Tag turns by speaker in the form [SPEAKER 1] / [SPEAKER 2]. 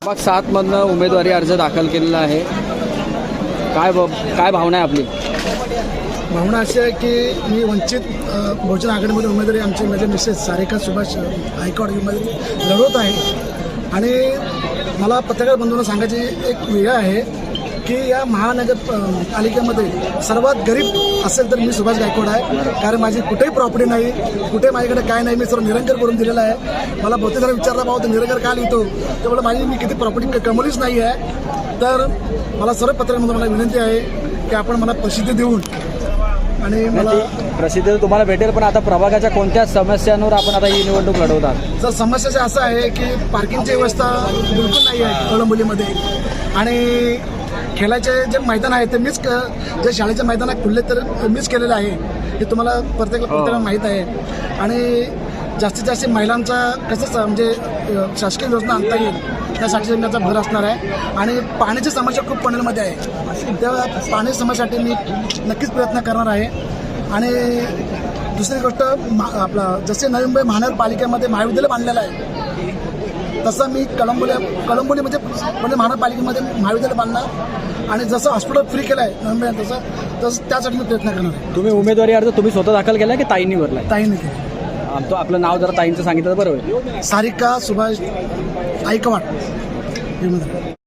[SPEAKER 1] मग 7 मधनं उमेदवारी अर्ज दाखल केलेला आहे. काय भावना आहे आपली?
[SPEAKER 2] भावना अशी आहे की मी वंचित बहुजन आघाडीमध्ये उमेदवारी आमची माझे मिसेस सारिका सुभाष गायकवाड उमेदवारी लढवत आहे. आणि मला पत्रकार बंधूंना सांगायची एक वेळ आहे की या महानगर पालिकेमध्ये सर्वात गरीब असेल तर मी सुभाष गायकवाड आहे. कारण माझी कुठेही प्रॉपर्टी नाही, कुठे माझ्याकडे काय नाही, मी सर्व निरंकर करून दिलेलं आहे. मला बहुतेक जरा विचारला भाऊ तर निरंकर का लिहितो, त्यामुळे माझी मी किती प्रॉपर्टी कमवलीच नाही आहे. तर मला सर्व पत्रकारांमध्ये मला विनंती आहे की आपण मला प्रसिद्धी देऊन आणि मला
[SPEAKER 1] प्रसिद्धी तुम्हाला भेटेल, पण आता प्रभागाच्या कोणत्या समस्यांवर आपण आता ही निवडणूक लढवतात?
[SPEAKER 2] जर समस्या असं आहे की पार्किंगची व्यवस्था बिलकुल नाही आहे कळंबोलीमध्ये. आणि खेळाचे जे मैदान आहे ते मीच जे शाळेचे मैदान खुलले तर मीच केलेलं आहे, हे तुम्हाला प्रत्येकाला माहीत आहे. आणि जास्तीत जास्त महिलांचा कसं म्हणजे शासकीय योजना आणता येईल त्यासाठी माझा भर असणार आहे. आणि पाण्याची समस्या खूप पनवेलमध्ये आहे, त्या पाणी समस्येसाठी मी नक्कीच प्रयत्न करणार आहे. आणि दुसरी गोष्ट आपला जसे नवी मुंबई महानगरपालिकेमध्ये महाविद्यालय बांधलेलं आहे तसं मी कळंबोली म्हणजे महानगरपालिकेमध्ये महाविद्यालय बांधणार. आणि जसं हॉस्पिटल फ्री केलं आहे नवी मुंबई तसं त्यासाठी मी प्रयत्न करणार आहे.
[SPEAKER 1] तुम्ही उमेदवारी अर्ज तुम्ही स्वतः दाखल केला की ताईंनी भरला?
[SPEAKER 2] ताईंनी केलं.
[SPEAKER 1] आपलं नाव जरा ताईंचं सांगितलं तर बरं होईल.
[SPEAKER 2] सारिका सुभाष गायकवाड.